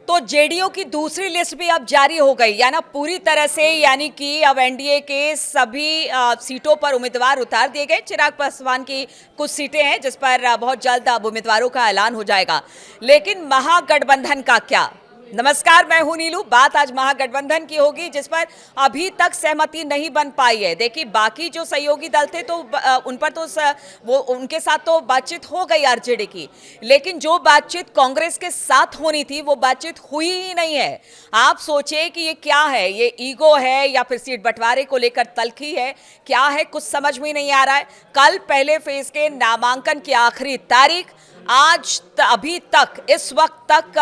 तो जेडीयू की दूसरी लिस्ट भी अब जारी हो गई, या ना पूरी तरह से, यानी कि अब एनडीए के सभी सीटों पर उम्मीदवार उतार दिए गए। चिराग पासवान की कुछ सीटें हैं जिस पर बहुत जल्द अब उम्मीदवारों का ऐलान हो जाएगा। लेकिन महागठबंधन का क्या? नमस्कार, मैं हूं नीलू। बात आज महागठबंधन की होगी जिस पर अभी तक सहमति नहीं बन पाई है। देखिए, बाकी जो सहयोगी दल थे तो उन पर तो वो उनके साथ तो बातचीत हो गई आरजेडी की, लेकिन जो बातचीत कांग्रेस के साथ होनी थी वो बातचीत हुई ही नहीं है। आप सोचिए कि ये क्या है, ये ईगो है या फिर सीट बंटवारे को लेकर तल्खी है, क्या है, कुछ समझ में नहीं आ रहा है। कल पहले फेज के नामांकन की आखिरी तारीख, आज अभी तक इस वक्त तक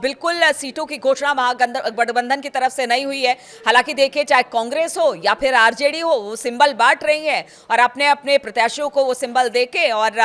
बिल्कुल सीटों की घोषणा महागठबंधन की तरफ से नहीं हुई है। हालांकि देखिए, चाहे कांग्रेस हो या फिर आरजेडी हो, वो सिंबल बांट रही है और अपने अपने प्रत्याशियों को वो सिंबल देके और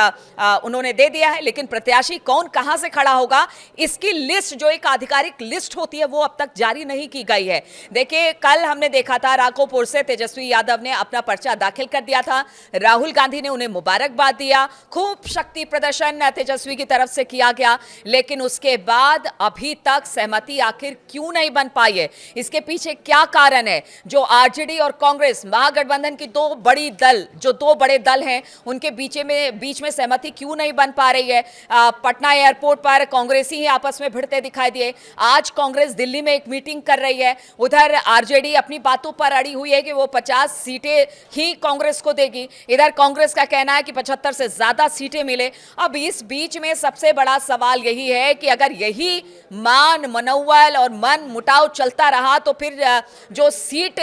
उन्होंने दे दिया है। लेकिन प्रत्याशी कौन कहां से खड़ा होगा, इसकी लिस्ट, जो एक आधिकारिक लिस्ट होती है, वो अब तक जारी नहीं की गई है। देखिए, कल हमने देखा था राघोपुर से तेजस्वी यादव ने अपना पर्चा दाखिल कर दिया था। राहुल गांधी ने उन्हें मुबारकबाद दिया, खूब शक्ति प्रदर्शन तेजस्वी की तरफ से किया गया। लेकिन उसके बाद अभी तक सहमति आखिर क्यों नहीं बन पाई है, इसके पीछे क्या कारण है? जो आरजेडी और कांग्रेस महागठबंधन की दो बड़े दल हैं, उनके बीच में सहमति क्यों नहीं बन पा रही है? पटना एयरपोर्ट पर कांग्रेसी ही आपस में भिड़ते दिखाई दिए। आज कांग्रेस दिल्ली में एक मीटिंग कर रही है, उधर आरजेडी अपनी बातों पर अड़ी हुई है कि वो 50 सीटें ही कांग्रेस को देगी। इधर कांग्रेस का कहना है कि 75 से ज्यादा सीटें मिले। अब इस बीच में सबसे बड़ा सवाल यही है कि अगर यही मान मनौवल और मन मुटाव चलता रहा तो फिर जो सीट,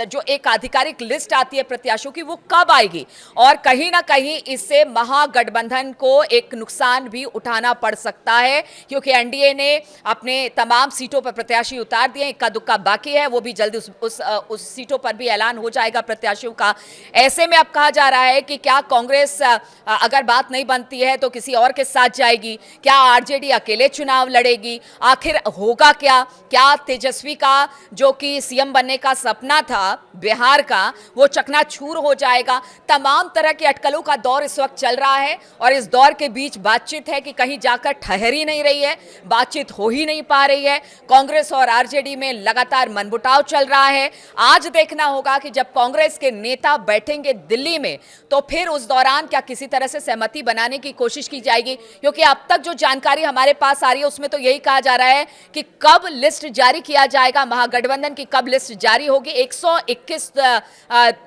जो एक आधिकारिक लिस्ट आती है प्रत्याशियों की, वो कब आएगी? और कहीं ना कहीं इससे महागठबंधन को एक नुकसान भी उठाना पड़ सकता है, क्योंकि एनडीए ने अपने तमाम सीटों पर प्रत्याशी उतार दिए। इक्का दुक्का बाकी है, वो भी जल्दी उस सीटों पर भी ऐलान हो जाएगा प्रत्याशियों का। ऐसे में अब कहा जा रहा है कि क्या कांग्रेस, अगर बात नहीं बनती है तो किसी और के साथ जाएगी? क्या आरजेडी अकेले चुनाव लड़ेगी? आखिर होगा क्या? क्या तेजस्वी का जो कि सीएम बनने का सपना था बिहार का, वो चकनाचूर हो जाएगा? तमाम तरह की अटकलों का दौर इस वक्त चल रहा है और इस दौर के बीच बातचीत है कि कहीं जाकर ठहर ही नहीं रही है, बातचीत हो ही नहीं पा रही है। कांग्रेस और आरजेडी में लगातार मनमुटाव चल रहा है। आज देखना होगा कि जब कांग्रेस के नेता बैठेंगे दिल्ली में तो फिर उस दौरान क्या किसी तरह से सहमति बनाने की कोशिश की जाएगी, क्योंकि अब तक जो जानकारी हमारे पास आ रही है उसमें तो यही कहा जा रहा है कि कब लिस्ट जारी किया जाएगा, महागठबंधन की कब लिस्ट जारी होगी। 121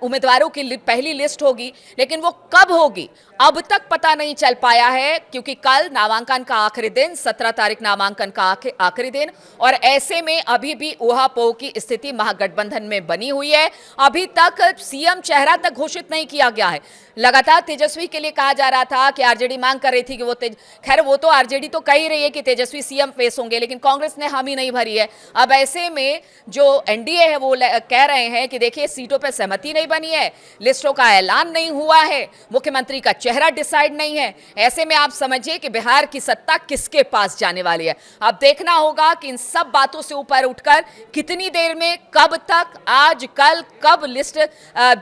उम्मीदवारों की पहली लिस्ट होगी, लेकिन वो कब होगी अब तक पता नहीं चल पाया है, क्योंकि कल नामांकन का आखिरी दिन, 17 तारीख नामांकन का आखिरी दिन, और ऐसे में अभी भी ऊहापोह की स्थिति महागठबंधन में बनी हुई है। अभी तक सीएम चेहरा तक घोषित नहीं किया गया है। लगातार तेजस्वी के लिए कहा जा रहा था कि आरजेडी मांग कर रही थी कि खैर वो तो आरजेडी तो कह ही रही है कि तेजस्वी सीएम फेस होंगे, लेकिन कांग्रेस ने हामी नहीं भरी है। अब ऐसे में जो एनडीए है वो कह रहे हैं कि देखिए, सीटों पर सहमति नहीं बनी है, लिस्टों का ऐलान नहीं हुआ है, मुख्यमंत्री का चेहरा डिसाइड नहीं है। ऐसे में आप समझिए कि बिहार की सत्ता किसके पास जाने वाली है। अब देखना होगा कि इन सब बातों से ऊपर उठकर कितनी देर में, कब तक, आज कल कब लिस्ट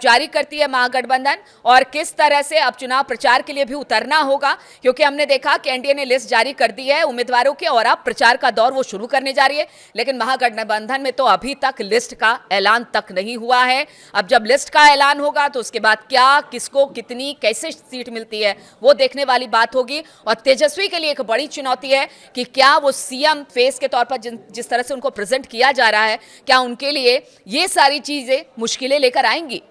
जारी करती है महागठबंधन, और किस तरह से अब चुनाव प्रचार के लिए भी उतरना होगा, क्योंकि हमने देखा कि एनडीए ने लिस्ट जारी कर दी है उम्मीदवारों के और अब प्रचार का दौर वो शुरू करने जा रही है। लेकिन महागठबंधन में तो अभी तक लिस्ट का ऐलान तक नहीं हुआ है। अब जब लिस्ट का ऐलान होगा तो उसके बाद क्या, किसको कितनी, कैसे सीट मिलती है, वो देखने वाली बात होगी। और तेजस्वी के लिए एक बड़ी चुनौती है कि क्या वो सीएम फेस के तौर पर जिस तरह से उनको प्रेजेंट किया जा रहा है, क्या उनके लिए ये सारी चीजें मुश्किलें लेकर आएंगी?